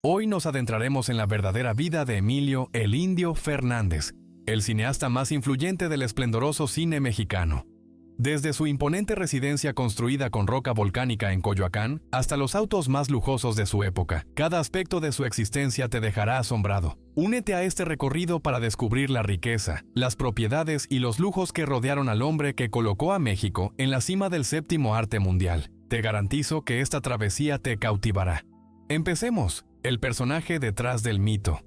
Hoy nos adentraremos en la verdadera vida de Emilio "El Indio" Fernández, el cineasta más influyente del esplendoroso cine mexicano. Desde su imponente residencia construida con roca volcánica en Coyoacán hasta los autos más lujosos de su época, cada aspecto de su existencia te dejará asombrado. Únete a este recorrido para descubrir la riqueza, las propiedades y los lujos que rodearon al hombre que colocó a México en la cima del séptimo arte mundial. Te garantizo que esta travesía te cautivará. Empecemos. El personaje detrás del mito.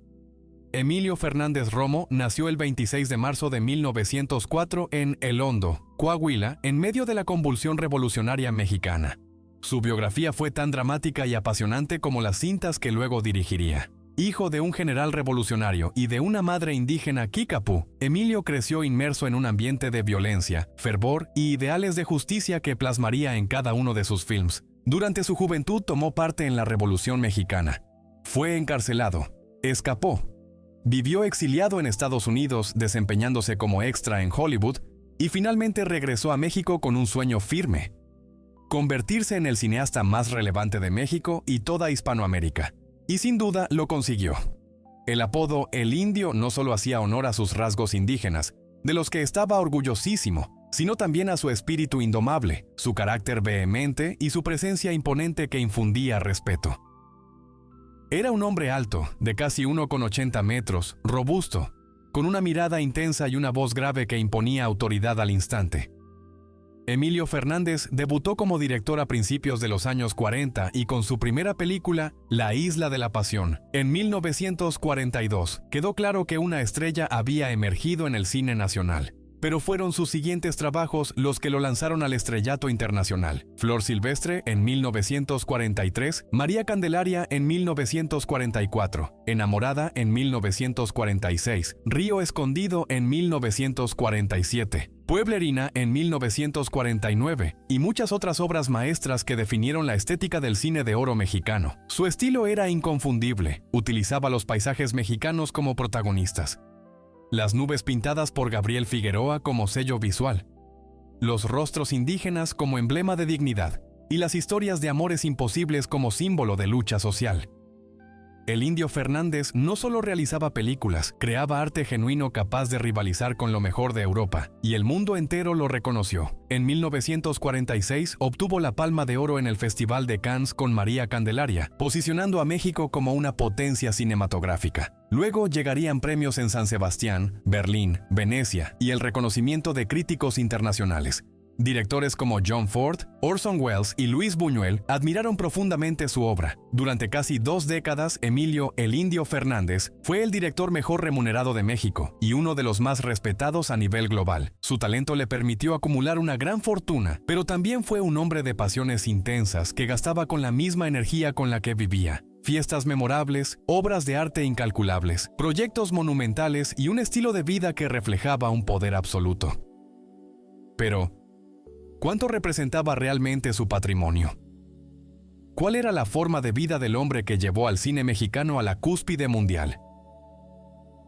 Emilio Fernández Romo nació el 26 de marzo de 1904 en El Hondo, Coahuila, en medio de la convulsión revolucionaria mexicana. Su biografía fue tan dramática y apasionante como las cintas que luego dirigiría. Hijo de un general revolucionario y de una madre indígena Kickapoo, Emilio creció inmerso en un ambiente de violencia, fervor y ideales de justicia que plasmaría en cada uno de sus films. Durante su juventud tomó parte en la Revolución Mexicana. Fue encarcelado, escapó, vivió exiliado en Estados Unidos desempeñándose como extra en Hollywood y finalmente regresó a México con un sueño firme: convertirse en el cineasta más relevante de México y toda Hispanoamérica. Y sin duda lo consiguió. El apodo "El Indio" no solo hacía honor a sus rasgos indígenas, de los que estaba orgullosísimo, sino también a su espíritu indomable, su carácter vehemente y su presencia imponente que infundía respeto. Era un hombre alto, de casi 1,80 metros, robusto, con una mirada intensa y una voz grave que imponía autoridad al instante. Emilio Fernández debutó como director a principios de los años 40 y con su primera película, La Isla de la Pasión, en 1942, quedó claro que una estrella había emergido en el cine nacional. Pero fueron sus siguientes trabajos los que lo lanzaron al estrellato internacional. Flor Silvestre en 1943, María Candelaria en 1944, Enamorada en 1946, Río Escondido en 1947, Pueblerina en 1949 y muchas otras obras maestras que definieron la estética del cine de oro mexicano. Su estilo era inconfundible, utilizaba los paisajes mexicanos como protagonistas. Las nubes pintadas por Gabriel Figueroa como sello visual, los rostros indígenas como emblema de dignidad y las historias de amores imposibles como símbolo de lucha social. El Indio Fernández no solo realizaba películas, creaba arte genuino capaz de rivalizar con lo mejor de Europa, y el mundo entero lo reconoció. En 1946 obtuvo la Palma de Oro en el Festival de Cannes con María Candelaria, posicionando a México como una potencia cinematográfica. Luego llegarían premios en San Sebastián, Berlín, Venecia y el reconocimiento de críticos internacionales. Directores como John Ford, Orson Welles y Luis Buñuel admiraron profundamente su obra. Durante casi 2 décadas, Emilio "El Indio" Fernández fue el director mejor remunerado de México y uno de los más respetados a nivel global. Su talento le permitió acumular una gran fortuna, pero también fue un hombre de pasiones intensas que gastaba con la misma energía con la que vivía. Fiestas memorables, obras de arte incalculables, proyectos monumentales y un estilo de vida que reflejaba un poder absoluto. Pero, ¿cuánto representaba realmente su patrimonio? ¿Cuál era la forma de vida del hombre que llevó al cine mexicano a la cúspide mundial?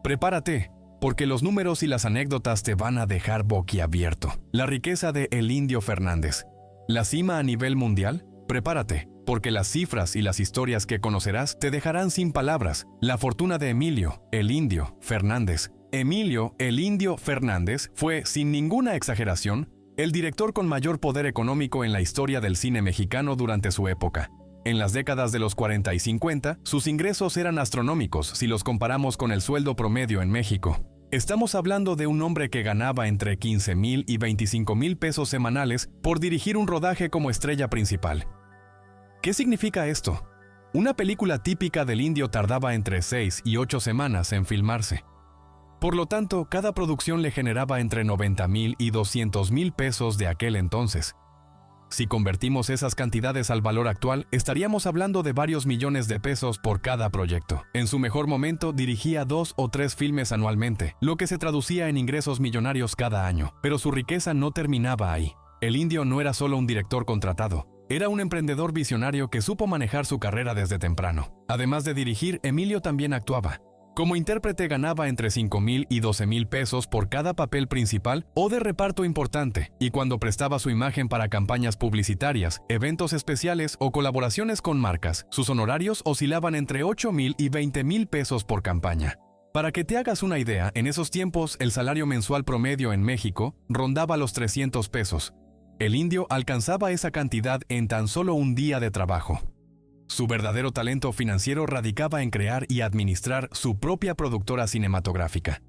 Prepárate, porque los números y las anécdotas te van a dejar boquiabierto. La riqueza de El Indio Fernández. ¿La cima a nivel mundial? Prepárate, porque las cifras y las historias que conocerás te dejarán sin palabras. La fortuna de Emilio "El Indio" Fernández. Emilio "El Indio" Fernández fue, sin ninguna exageración, el director con mayor poder económico en la historia del cine mexicano durante su época. En las décadas de los 40 y 50, sus ingresos eran astronómicos si los comparamos con el sueldo promedio en México. Estamos hablando de un hombre que ganaba entre 15,000 y 25,000 pesos semanales por dirigir un rodaje como estrella principal. ¿Qué significa esto? Una película típica del Indio tardaba entre 6 y 8 semanas en filmarse. Por lo tanto, cada producción le generaba entre 90,000 y 200,000 pesos de aquel entonces. Si convertimos esas cantidades al valor actual, estaríamos hablando de varios millones de pesos por cada proyecto. En su mejor momento, dirigía 2 o 3 filmes anualmente, lo que se traducía en ingresos millonarios cada año. Pero su riqueza no terminaba ahí. El Indio no era solo un director contratado. Era un emprendedor visionario que supo manejar su carrera desde temprano. Además de dirigir, Emilio también actuaba. Como intérprete ganaba entre 5,000 y 12,000 pesos por cada papel principal o de reparto importante, y cuando prestaba su imagen para campañas publicitarias, eventos especiales o colaboraciones con marcas, sus honorarios oscilaban entre 8,000 y 20,000 pesos por campaña. Para que te hagas una idea, en esos tiempos el salario mensual promedio en México rondaba los 300 pesos. El indio alcanzaba esa cantidad en tan solo un día de trabajo. Su verdadero talento financiero radicaba en crear y administrar su propia productora cinematográfica.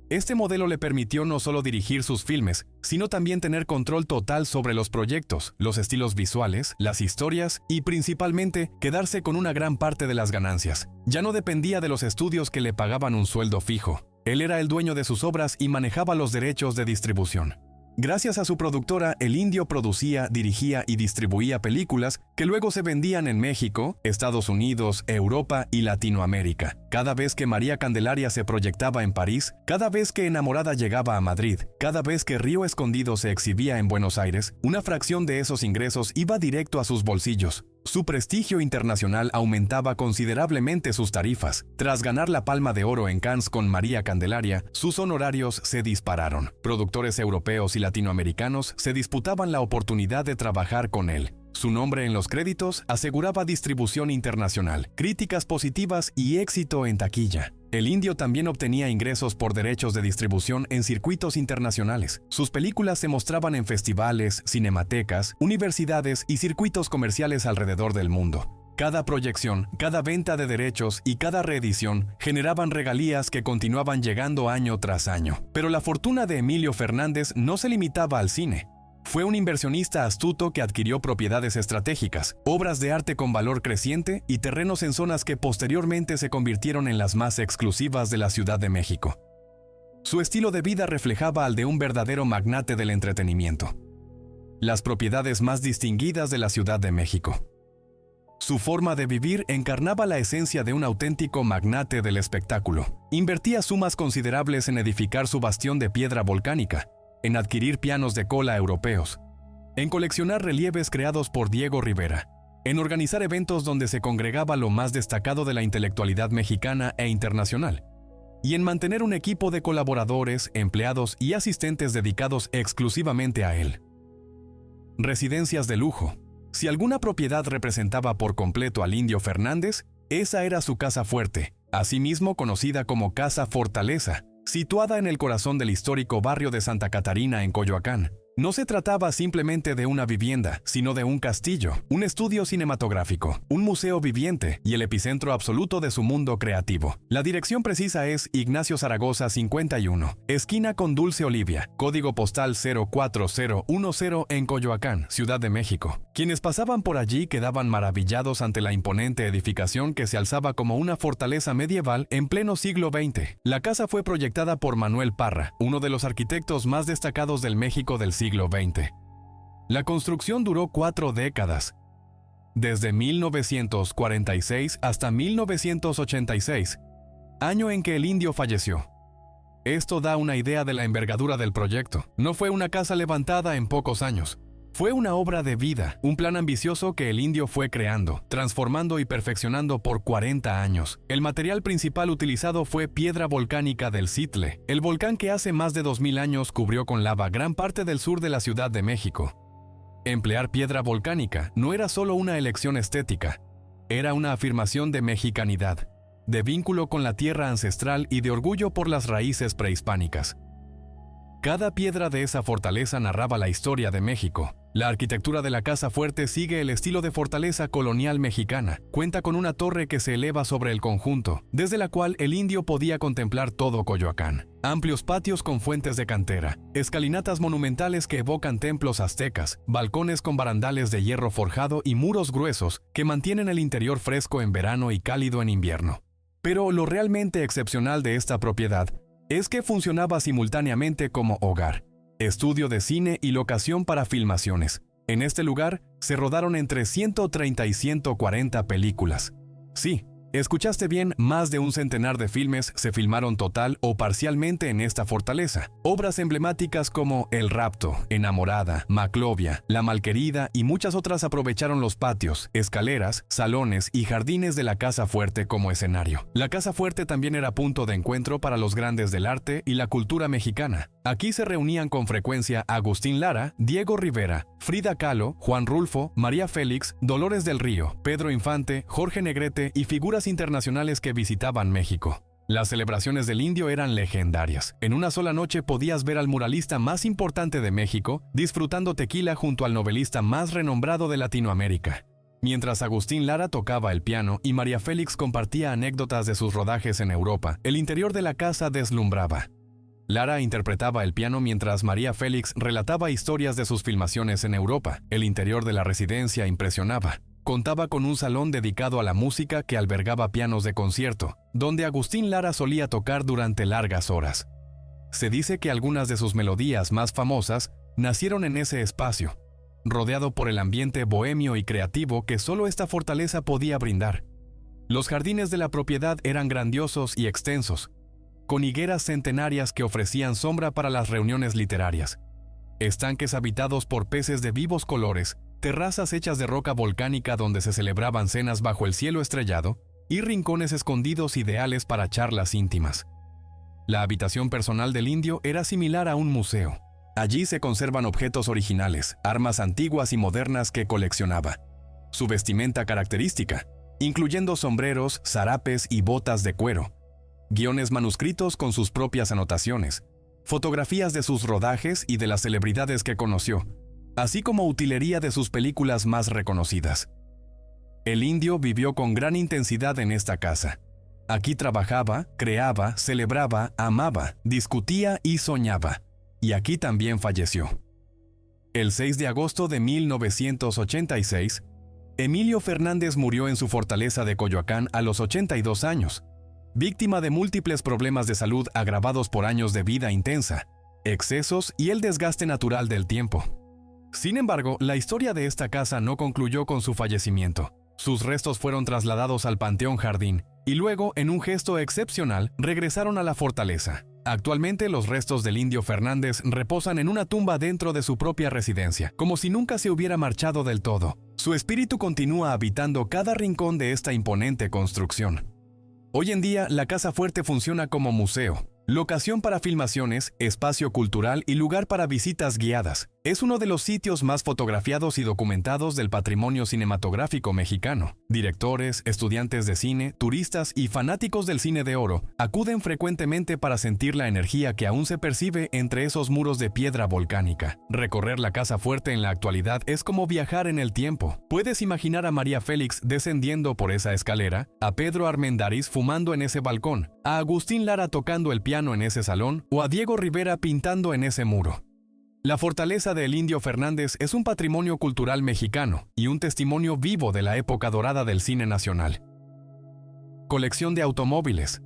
Este modelo le permitió no solo dirigir sus filmes, sino también tener control total sobre los proyectos, los estilos visuales, las historias y principalmente quedarse con una gran parte de las ganancias. Ya no dependía de los estudios que le pagaban un sueldo fijo. Él era el dueño de sus obras y manejaba los derechos de distribución. Gracias a su productora, el indio producía, dirigía y distribuía películas que luego se vendían en México, Estados Unidos, Europa y Latinoamérica. Cada vez que María Candelaria se proyectaba en París, cada vez que Enamorada llegaba a Madrid, cada vez que Río Escondido se exhibía en Buenos Aires, una fracción de esos ingresos iba directo a sus bolsillos. Su prestigio internacional aumentaba considerablemente sus tarifas. Tras ganar la Palma de Oro en Cannes con María Candelaria, sus honorarios se dispararon. Productores europeos y latinoamericanos se disputaban la oportunidad de trabajar con él. Su nombre en los créditos aseguraba distribución internacional, críticas positivas y éxito en taquilla. El indio también obtenía ingresos por derechos de distribución en circuitos internacionales. Sus películas se mostraban en festivales, cinematecas, universidades y circuitos comerciales alrededor del mundo. Cada proyección, cada venta de derechos y cada reedición generaban regalías que continuaban llegando año tras año. Pero la fortuna de Emilio Fernández no se limitaba al cine. Fue un inversionista astuto que adquirió propiedades estratégicas, obras de arte con valor creciente y terrenos en zonas que posteriormente se convirtieron en las más exclusivas de la Ciudad de México. Su estilo de vida reflejaba al de un verdadero magnate del entretenimiento. Las propiedades más distinguidas de la Ciudad de México. Su forma de vivir encarnaba la esencia de un auténtico magnate del espectáculo. Invertía sumas considerables en edificar su bastión de piedra volcánica, en adquirir pianos de cola europeos, en coleccionar relieves creados por Diego Rivera, en organizar eventos donde se congregaba lo más destacado de la intelectualidad mexicana e internacional, y en mantener un equipo de colaboradores, empleados y asistentes dedicados exclusivamente a él. Residencias de lujo. Si alguna propiedad representaba por completo al indio Fernández, esa era su casa fuerte, asimismo conocida como Casa Fortaleza, situada en el corazón del histórico barrio de Santa Catarina en Coyoacán. No se trataba simplemente de una vivienda, sino de un castillo, un estudio cinematográfico, un museo viviente y el epicentro absoluto de su mundo creativo. La dirección precisa es Ignacio Zaragoza 51, esquina con Dulce Olivia, código postal 04010 en Coyoacán, Ciudad de México. Quienes pasaban por allí quedaban maravillados ante la imponente edificación que se alzaba como una fortaleza medieval en pleno siglo XX. La casa fue proyectada por Manuel Parra, uno de los arquitectos más destacados del México del siglo XX. La construcción duró 4 décadas, desde 1946 hasta 1986, año en que el indio falleció. Esto da una idea de la envergadura del proyecto. No fue una casa levantada en pocos años. Fue una obra de vida, un plan ambicioso que el indio fue creando, transformando y perfeccionando por 40 años. El material principal utilizado fue piedra volcánica del Citle, el volcán que hace más de 2000 años cubrió con lava gran parte del sur de la Ciudad de México. Emplear piedra volcánica no era solo una elección estética, era una afirmación de mexicanidad, de vínculo con la tierra ancestral y de orgullo por las raíces prehispánicas. Cada piedra de esa fortaleza narraba la historia de México. La arquitectura de la casa fuerte sigue el estilo de fortaleza colonial mexicana. Cuenta con una torre que se eleva sobre el conjunto, desde la cual el indio podía contemplar todo Coyoacán. Amplios patios con fuentes de cantera, escalinatas monumentales que evocan templos aztecas, balcones con barandales de hierro forjado y muros gruesos que mantienen el interior fresco en verano y cálido en invierno. Pero lo realmente excepcional de esta propiedad es que funcionaba simultáneamente como hogar, estudio de cine y locación para filmaciones. En este lugar se rodaron entre 130 y 140 películas. Sí, Escuchaste bien, más de un centenar de filmes se filmaron total o parcialmente en esta fortaleza. Obras emblemáticas como El rapto, Enamorada, Maclovia, La malquerida y muchas otras aprovecharon los patios, escaleras, salones y jardines de la Casa Fuerte como escenario. La Casa Fuerte también era punto de encuentro para los grandes del arte y la cultura mexicana. Aquí se reunían con frecuencia Agustín Lara, Diego Rivera, Frida Kahlo, Juan Rulfo, María Félix, Dolores del Río, Pedro Infante, Jorge Negrete y figuras internacionales que visitaban México. Las celebraciones del Indio eran legendarias. En una sola noche podías ver al muralista más importante de México disfrutando tequila junto al novelista más renombrado de Latinoamérica. Mientras Agustín Lara tocaba el piano y María Félix compartía anécdotas de sus rodajes en Europa, el interior de la casa deslumbraba. Lara interpretaba el piano mientras María Félix relataba historias de sus filmaciones en Europa. El interior de la residencia impresionaba. Contaba con un salón dedicado a la música que albergaba pianos de concierto, donde Agustín Lara solía tocar durante largas horas. Se dice que algunas de sus melodías más famosas nacieron en ese espacio, rodeado por el ambiente bohemio y creativo que solo esta fortaleza podía brindar. Los jardines de la propiedad eran grandiosos y extensos, con higueras centenarias que ofrecían sombra para las reuniones literarias, estanques habitados por peces de vivos colores, terrazas hechas de roca volcánica donde se celebraban cenas bajo el cielo estrellado y rincones escondidos ideales para charlas íntimas. La habitación personal del indio era similar a un museo. Allí se conservan objetos originales, armas antiguas y modernas que coleccionaba. Su vestimenta característica, incluyendo sombreros, zarapes y botas de cuero, guiones manuscritos con sus propias anotaciones, fotografías de sus rodajes y de las celebridades que conoció, así como utilería de sus películas más reconocidas. El indio vivió con gran intensidad en esta casa. Aquí trabajaba, creaba, celebraba, amaba, discutía y soñaba. Y aquí también falleció. El 6 de agosto de 1986, Emilio Fernández murió en su fortaleza de Coyoacán a los 82 años, víctima de múltiples problemas de salud agravados por años de vida intensa, excesos y el desgaste natural del tiempo. Sin embargo, la historia de esta casa no concluyó con su fallecimiento. Sus restos fueron trasladados al Panteón Jardín y luego, en un gesto excepcional, regresaron a la fortaleza. Actualmente, los restos del Indio Fernández reposan en una tumba dentro de su propia residencia, como si nunca se hubiera marchado del todo. Su espíritu continúa habitando cada rincón de esta imponente construcción. Hoy en día, la Casa Fuerte funciona como museo, locación para filmaciones, espacio cultural y lugar para visitas guiadas. Es uno de los sitios más fotografiados y documentados del patrimonio cinematográfico mexicano. Directores, estudiantes de cine, turistas y fanáticos del cine de oro acuden frecuentemente para sentir la energía que aún se percibe entre esos muros de piedra volcánica. Recorrer la Casa Fuerte en la actualidad es como viajar en el tiempo. Puedes imaginar a María Félix descendiendo por esa escalera, a Pedro Armendáriz fumando en ese balcón, a Agustín Lara tocando el piano en ese salón o a Diego Rivera pintando en ese muro. La fortaleza del Indio Fernández es un patrimonio cultural mexicano y un testimonio vivo de la época dorada del cine nacional. Colección de automóviles.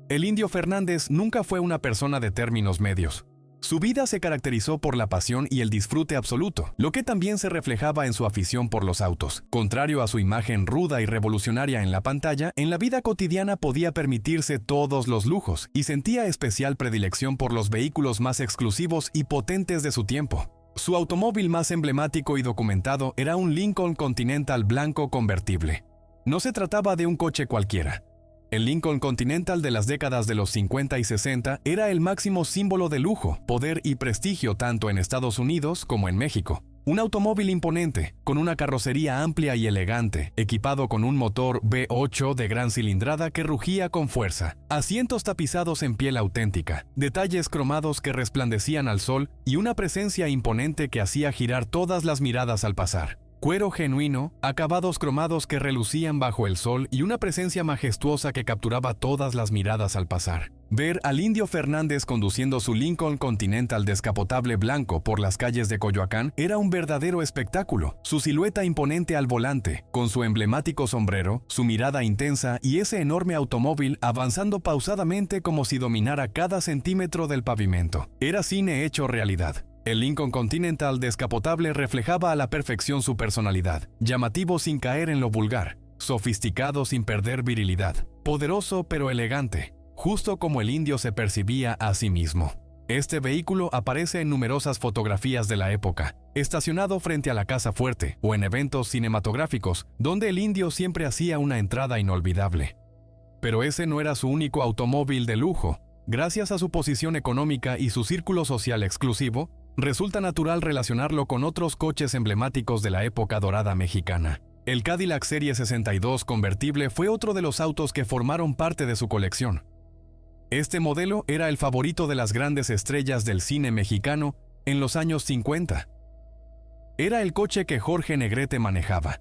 El Indio Fernández nunca fue una persona de términos medios. Su vida se caracterizó por la pasión y el disfrute absoluto, lo que también se reflejaba en su afición por los autos. Contrario a su imagen ruda y revolucionaria en la pantalla, en la vida cotidiana podía permitirse todos los lujos y sentía especial predilección por los vehículos más exclusivos y potentes de su tiempo. Su automóvil más emblemático y documentado era un Lincoln Continental blanco convertible. No se trataba de un coche cualquiera. El Lincoln Continental de las décadas de los 50 y 60 era el máximo símbolo de lujo, poder y prestigio tanto en Estados Unidos como en México. Un automóvil imponente, con una carrocería amplia y elegante, equipado con un motor V8 de gran cilindrada que rugía con fuerza, asientos tapizados en piel auténtica, detalles cromados que resplandecían al sol y una presencia imponente que hacía girar todas las miradas al pasar. Cuero genuino, acabados cromados que relucían bajo el sol y una presencia majestuosa que capturaba todas las miradas al pasar. Ver al Indio Fernández conduciendo su Lincoln Continental descapotable blanco por las calles de Coyoacán era un verdadero espectáculo. Su silueta imponente al volante, con su emblemático sombrero, su mirada intensa y ese enorme automóvil avanzando pausadamente como si dominara cada centímetro del pavimento. Era cine hecho realidad. El Lincoln Continental descapotable reflejaba a la perfección su personalidad, llamativo sin caer en lo vulgar. sofisticado sin perder virilidad, poderoso pero elegante, justo como el indio se percibía a sí mismo. Este vehículo aparece en numerosas fotografías de la época, estacionado frente a la Casa Fuerte o en eventos cinematográficos, donde el indio siempre hacía una entrada inolvidable. Pero ese no era su único automóvil de lujo. Gracias a su posición económica y su círculo social exclusivo, resulta natural relacionarlo con otros coches emblemáticos de la época dorada mexicana. El Cadillac Serie 62 convertible fue otro de los autos que formaron parte de su colección. Este modelo era el favorito de las grandes estrellas del cine mexicano en los años 50. Era el coche que Jorge Negrete manejaba,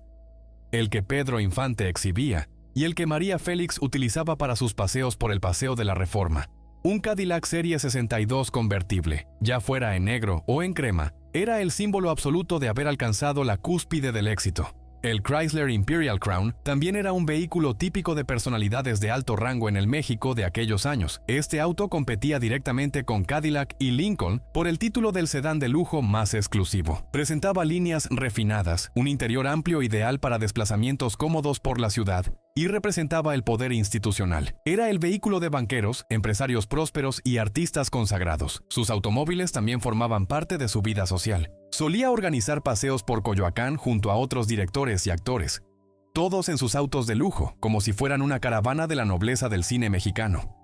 el que Pedro Infante exhibía y el que María Félix utilizaba para sus paseos por el Paseo de la Reforma. Un Cadillac Serie 62 convertible, ya fuera en negro o en crema, era el símbolo absoluto de haber alcanzado la cúspide del éxito. El Chrysler Imperial Crown también era un vehículo típico de personalidades de alto rango en el México de aquellos años. Este auto competía directamente con Cadillac y Lincoln por el título del sedán de lujo más exclusivo. Presentaba líneas refinadas, un interior amplio ideal para desplazamientos cómodos por la ciudad, y representaba el poder institucional. Era el vehículo de banqueros, empresarios prósperos y artistas consagrados. Sus automóviles también formaban parte de su vida social. Solía organizar paseos por Coyoacán junto a otros directores y actores, todos en sus autos de lujo, como si fueran una caravana de la nobleza del cine mexicano.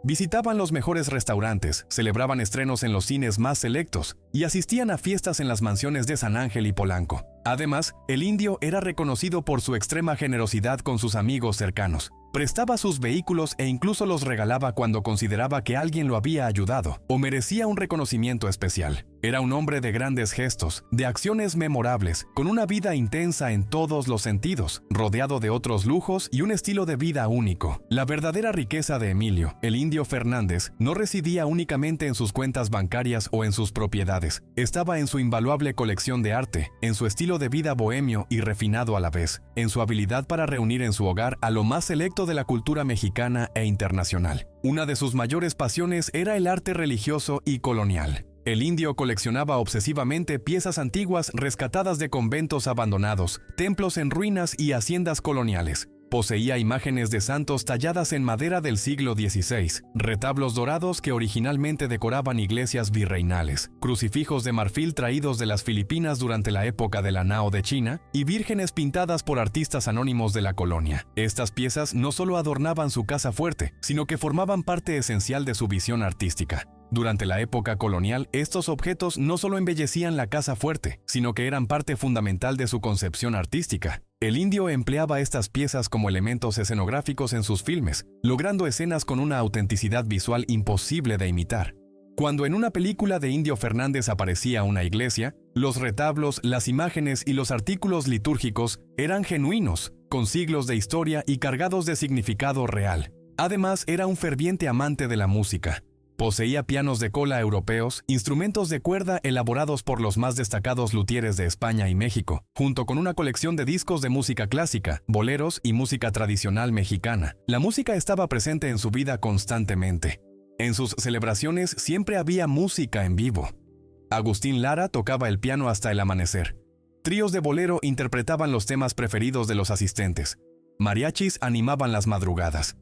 Visitaban los mejores restaurantes, celebraban estrenos en los cines más selectos y asistían a fiestas en las mansiones de San Ángel y Polanco. Además, el indio era reconocido por su extrema generosidad con sus amigos cercanos. Prestaba sus vehículos e incluso los regalaba cuando consideraba que alguien lo había ayudado o merecía un reconocimiento especial. Era un hombre de grandes gestos, de acciones memorables, con una vida intensa en todos los sentidos, rodeado de otros lujos y un estilo de vida único. La verdadera riqueza de Emilio, el indio Fernández, no residía únicamente en sus cuentas bancarias o en sus propiedades. Estaba en su invaluable colección de arte, en su estilo de vida bohemio y refinado a la vez, en su habilidad para reunir en su hogar a lo más selecto de la cultura mexicana e internacional. Una de sus mayores pasiones era el arte religioso y colonial. El indio coleccionaba obsesivamente piezas antiguas rescatadas de conventos abandonados, templos en ruinas y haciendas coloniales. Poseía imágenes de santos talladas en madera del siglo XVI, retablos dorados que originalmente decoraban iglesias virreinales, crucifijos de marfil traídos de las Filipinas durante la época de la Nao de China y vírgenes pintadas por artistas anónimos de la colonia. Estas piezas no solo adornaban su casa fuerte, sino que formaban parte esencial de su visión artística. Durante la época colonial, estos objetos no solo embellecían la casa fuerte, sino que eran parte fundamental de su concepción artística. El indio empleaba estas piezas como elementos escenográficos en sus filmes, logrando escenas con una autenticidad visual imposible de imitar. Cuando en una película de Indio Fernández aparecía una iglesia, los retablos, las imágenes y los artículos litúrgicos eran genuinos, con siglos de historia y cargados de significado real. Además, era un ferviente amante de la música. Poseía pianos de cola europeos, instrumentos de cuerda elaborados por los más destacados luthieres de España y México, junto con una colección de discos de música clásica, boleros y música tradicional mexicana. La música estaba presente en su vida constantemente. En sus celebraciones siempre había música en vivo. Agustín Lara tocaba el piano hasta el amanecer. Tríos de bolero interpretaban los temas preferidos de los asistentes. Mariachis animaban las madrugadas.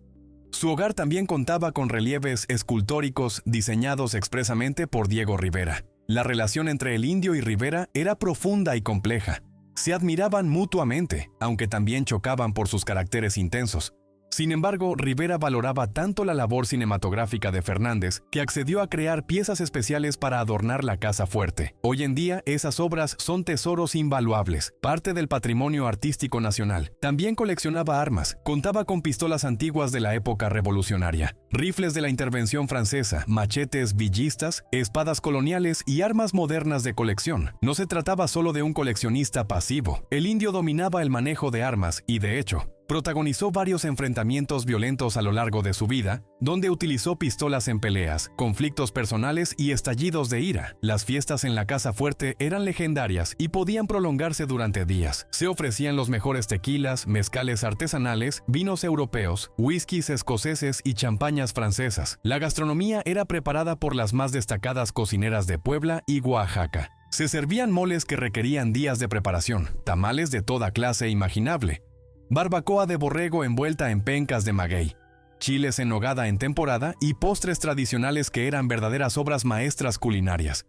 Su hogar también contaba con relieves escultóricos diseñados expresamente por Diego Rivera. La relación entre el indio y Rivera era profunda y compleja. Se admiraban mutuamente, aunque también chocaban por sus caracteres intensos. Sin embargo, Rivera valoraba tanto la labor cinematográfica de Fernández que accedió a crear piezas especiales para adornar la casa fuerte. Hoy en día, esas obras son tesoros invaluables, parte del patrimonio artístico nacional. También coleccionaba armas, contaba con pistolas antiguas de la época revolucionaria, rifles de la intervención francesa, machetes villistas, espadas coloniales y armas modernas de colección. No se trataba solo de un coleccionista pasivo. El indio dominaba el manejo de armas y, de hecho, protagonizó varios enfrentamientos violentos a lo largo de su vida, donde utilizó pistolas en peleas, conflictos personales y estallidos de ira. Las fiestas en la Casa Fuerte eran legendarias y podían prolongarse durante días. Se ofrecían los mejores tequilas, mezcales artesanales, vinos europeos, whiskies escoceses y champañas francesas. La gastronomía era preparada por las más destacadas cocineras de Puebla y Oaxaca. Se servían moles que requerían días de preparación, tamales de toda clase imaginable, barbacoa de borrego envuelta en pencas de maguey, chiles en nogada en temporada y postres tradicionales que eran verdaderas obras maestras culinarias.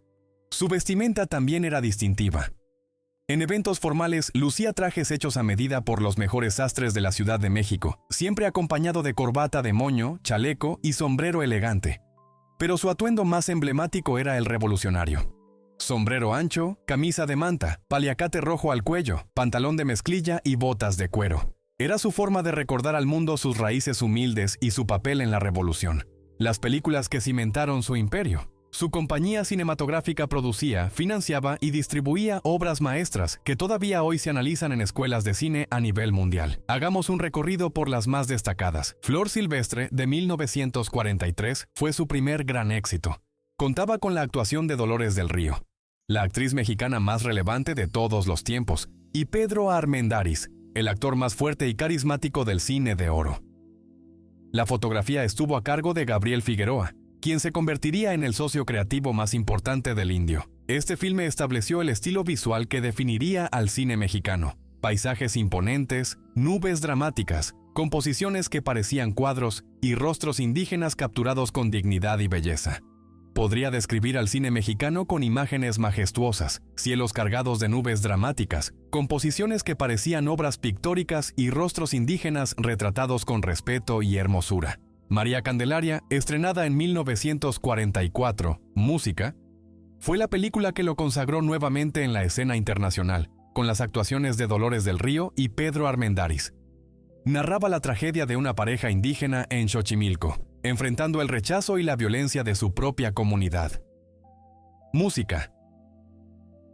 Su vestimenta también era distintiva. En eventos formales lucía trajes hechos a medida por los mejores sastres de la Ciudad de México, siempre acompañado de corbata de moño, chaleco y sombrero elegante. Pero su atuendo más emblemático era el revolucionario. Sombrero ancho, camisa de manta, paliacate rojo al cuello, pantalón de mezclilla y botas de cuero. Era su forma de recordar al mundo sus raíces humildes y su papel en la revolución. Las películas que cimentaron su imperio. Su compañía cinematográfica producía, financiaba y distribuía obras maestras que todavía hoy se analizan en escuelas de cine a nivel mundial. Hagamos un recorrido por las más destacadas. Flor Silvestre, de 1943, fue su primer gran éxito. Contaba con la actuación de Dolores del Río, la actriz mexicana más relevante de todos los tiempos, y Pedro Armendáriz, el actor más fuerte y carismático del cine de oro. La fotografía estuvo a cargo de Gabriel Figueroa, quien se convertiría en el socio creativo más importante del Indio. Este filme estableció el estilo visual que definiría al cine mexicano. Paisajes imponentes, nubes dramáticas, composiciones que parecían cuadros y rostros indígenas capturados con dignidad y belleza. Podría describir al cine mexicano con imágenes majestuosas, cielos cargados de nubes dramáticas, composiciones que parecían obras pictóricas y rostros indígenas retratados con respeto y hermosura. María Candelaria, estrenada en 1944, Música, fue la película que lo consagró nuevamente en la escena internacional, con las actuaciones de Dolores del Río y Pedro Armendáriz. Narraba la tragedia de una pareja indígena en Xochimilco, enfrentando el rechazo y la violencia de su propia comunidad. Música.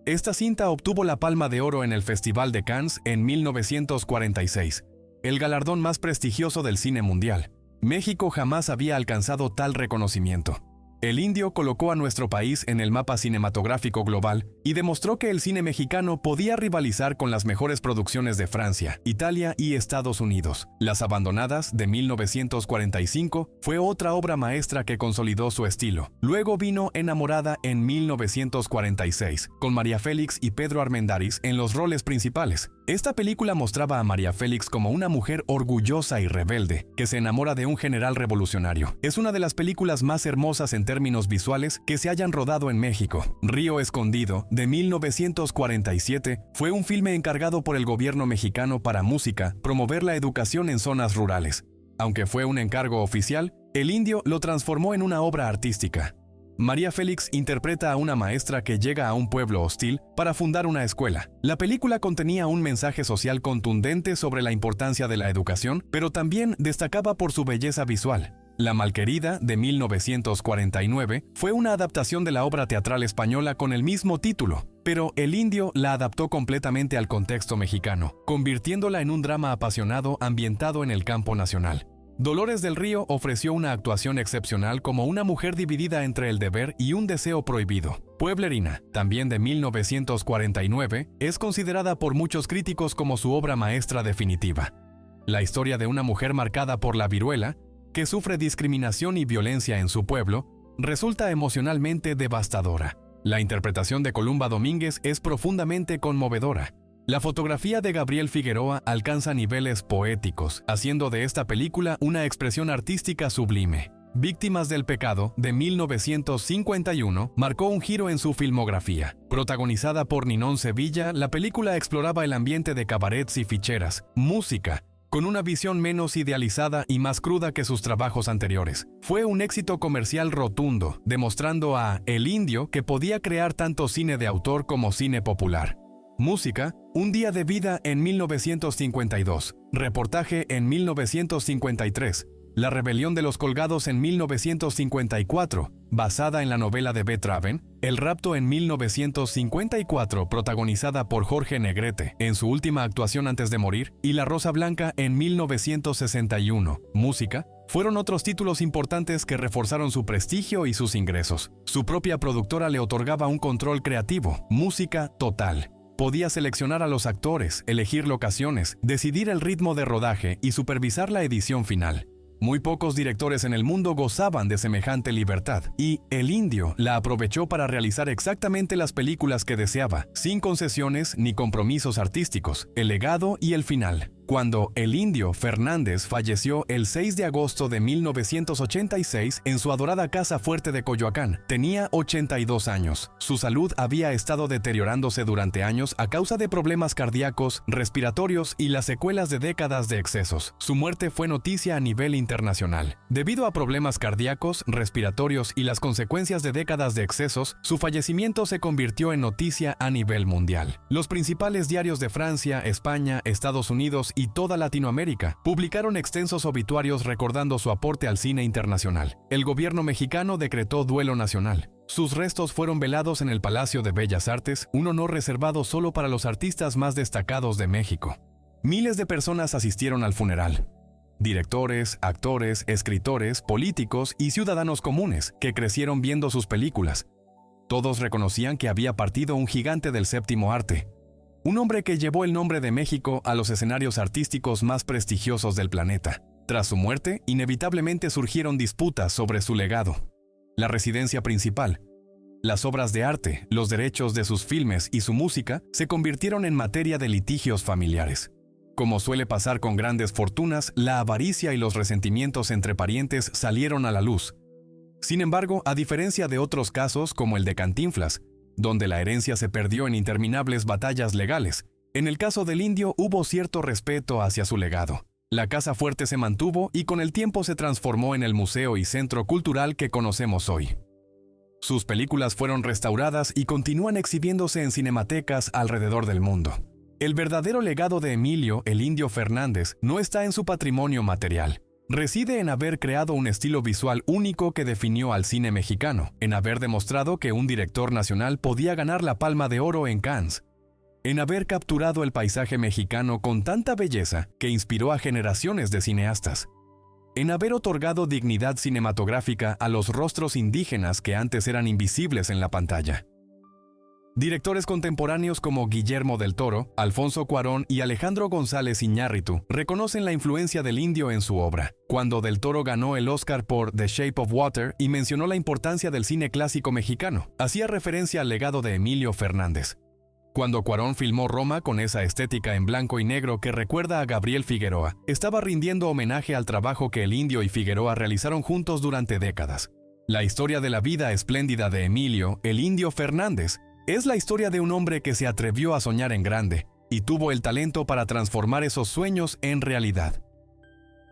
Esta cinta obtuvo la Palma de Oro en el Festival de Cannes en 1946, el galardón más prestigioso del cine mundial. México jamás había alcanzado tal reconocimiento. El Indio colocó a nuestro país en el mapa cinematográfico global y demostró que el cine mexicano podía rivalizar con las mejores producciones de Francia, Italia y Estados Unidos. Las Abandonadas, de 1945, fue otra obra maestra que consolidó su estilo. Luego vino Enamorada en 1946, con María Félix y Pedro Armendáriz en los roles principales. Esta película mostraba a María Félix como una mujer orgullosa y rebelde, que se enamora de un general revolucionario. Es una de las películas más hermosas en términos visuales que se hayan rodado en México. Río Escondido, de 1947, fue un filme encargado por el gobierno mexicano para Música, promover la educación en zonas rurales. Aunque fue un encargo oficial, el Indio lo transformó en una obra artística. María Félix interpreta a una maestra que llega a un pueblo hostil para fundar una escuela. La película contenía un mensaje social contundente sobre la importancia de la educación, pero también destacaba por su belleza visual. La Malquerida, de 1949, fue una adaptación de la obra teatral española con el mismo título, pero el Indio la adaptó completamente al contexto mexicano, convirtiéndola en un drama apasionado ambientado en el campo nacional. Dolores del Río ofreció una actuación excepcional como una mujer dividida entre el deber y un deseo prohibido. Pueblerina, también de 1949, es considerada por muchos críticos como su obra maestra definitiva. La historia de una mujer marcada por la viruela, que sufre discriminación y violencia en su pueblo, resulta emocionalmente devastadora. La interpretación de Columba Domínguez es profundamente conmovedora. La fotografía de Gabriel Figueroa alcanza niveles poéticos, haciendo de esta película una expresión artística sublime. Víctimas del Pecado, de 1951, marcó un giro en su filmografía. Protagonizada por Ninón Sevilla, la película exploraba el ambiente de cabarets y ficheras, música, con una visión menos idealizada y más cruda que sus trabajos anteriores. Fue un éxito comercial rotundo, demostrando a El Indio que podía crear tanto cine de autor como cine popular. Música, Un día de vida en 1952, Reportaje en 1953, La rebelión de los colgados en 1954, basada en la novela de B. Traven, El rapto en 1954, protagonizada por Jorge Negrete, en su última actuación antes de morir, y La Rosa Blanca en 1961, Música, fueron otros títulos importantes que reforzaron su prestigio y sus ingresos. Su propia productora le otorgaba un control creativo, música total. Podía seleccionar a los actores, elegir locaciones, decidir el ritmo de rodaje y supervisar la edición final. Muy pocos directores en el mundo gozaban de semejante libertad, y El Indio la aprovechó para realizar exactamente las películas que deseaba, sin concesiones ni compromisos artísticos, el legado y el final. cuando el Indio Fernández falleció el 6 de agosto de 1986 en su adorada casa fuerte de Coyoacán. Tenía 82 años. Su salud había estado deteriorándose durante años a causa de problemas cardíacos, respiratorios y las secuelas de décadas de excesos. Su muerte fue noticia a nivel internacional. Debido a problemas cardíacos, respiratorios y las consecuencias de décadas de excesos, su fallecimiento se convirtió en noticia a nivel mundial. Los principales diarios de Francia, España, Estados Unidos y toda Latinoamérica publicaron extensos obituarios recordando su aporte al cine internacional. El gobierno mexicano decretó duelo nacional. Sus restos fueron velados en el Palacio de Bellas Artes, un honor reservado solo para los artistas más destacados de México. Miles de personas asistieron al funeral. Directores, actores, escritores, políticos y ciudadanos comunes que crecieron viendo sus películas. Todos reconocían que había partido un gigante del séptimo arte. Un hombre que llevó el nombre de México a los escenarios artísticos más prestigiosos del planeta. Tras su muerte, inevitablemente surgieron disputas sobre su legado. La residencia principal, las obras de arte, los derechos de sus filmes y su música se convirtieron en materia de litigios familiares. Como suele pasar con grandes fortunas, la avaricia y los resentimientos entre parientes salieron a la luz. Sin embargo, a diferencia de otros casos como el de Cantinflas, donde la herencia se perdió en interminables batallas legales, en el caso del Indio hubo cierto respeto hacia su legado. La casa fuerte se mantuvo y con el tiempo se transformó en el museo y centro cultural que conocemos hoy. Sus películas fueron restauradas y continúan exhibiéndose en cinematecas alrededor del mundo. El verdadero legado de Emilio "el Indio" Fernández no está en su patrimonio material. Reside en haber creado un estilo visual único que definió al cine mexicano, en haber demostrado que un director nacional podía ganar la Palma de Oro en Cannes, en haber capturado el paisaje mexicano con tanta belleza que inspiró a generaciones de cineastas, en haber otorgado dignidad cinematográfica a los rostros indígenas que antes eran invisibles en la pantalla. Directores contemporáneos como Guillermo del Toro, Alfonso Cuarón y Alejandro González Iñárritu reconocen la influencia del Indio en su obra. Cuando del Toro ganó el Oscar por The Shape of Water y mencionó la importancia del cine clásico mexicano, hacía referencia al legado de Emilio Fernández. Cuando Cuarón filmó Roma con esa estética en blanco y negro que recuerda a Gabriel Figueroa, estaba rindiendo homenaje al trabajo que el Indio y Figueroa realizaron juntos durante décadas. La historia de la vida espléndida de Emilio, el Indio Fernández, es la historia de un hombre que se atrevió a soñar en grande y tuvo el talento para transformar esos sueños en realidad.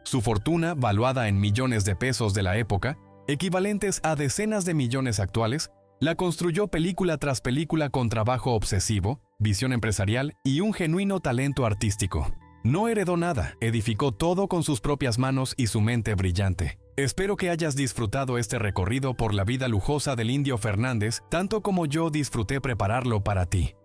Su fortuna, valuada en millones de pesos de la época, equivalentes a decenas de millones actuales, la construyó película tras película con trabajo obsesivo, visión empresarial y un genuino talento artístico. No heredó nada, edificó todo con sus propias manos y su mente brillante. Espero que hayas disfrutado este recorrido por la vida lujosa del Indio Fernández, tanto como yo disfruté prepararlo para ti.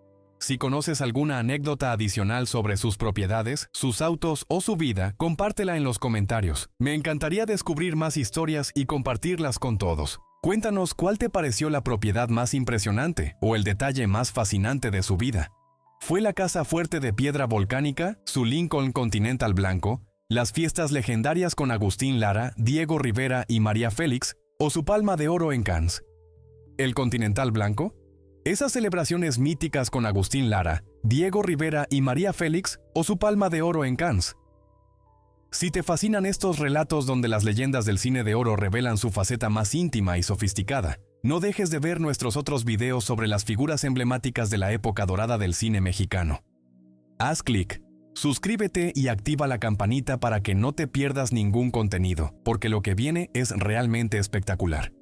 Si conoces alguna anécdota adicional sobre sus propiedades, sus autos o su vida, compártela en los comentarios. Me encantaría descubrir más historias y compartirlas con todos. Cuéntanos cuál te pareció la propiedad más impresionante o el detalle más fascinante de su vida. ¿Fue la casa fuerte de piedra volcánica, su Lincoln Continental blanco, las fiestas legendarias con Agustín Lara, Diego Rivera y María Félix, o su Palma de Oro en Cannes? ¿El Continental blanco? ¿Esas celebraciones míticas con Agustín Lara, Diego Rivera y María Félix, o su Palma de Oro en Cannes? Si te fascinan estos relatos donde las leyendas del cine de oro revelan su faceta más íntima y sofisticada, no dejes de ver nuestros otros videos sobre las figuras emblemáticas de la época dorada del cine mexicano. Haz clic, suscríbete y activa la campanita para que no te pierdas ningún contenido, porque lo que viene es realmente espectacular.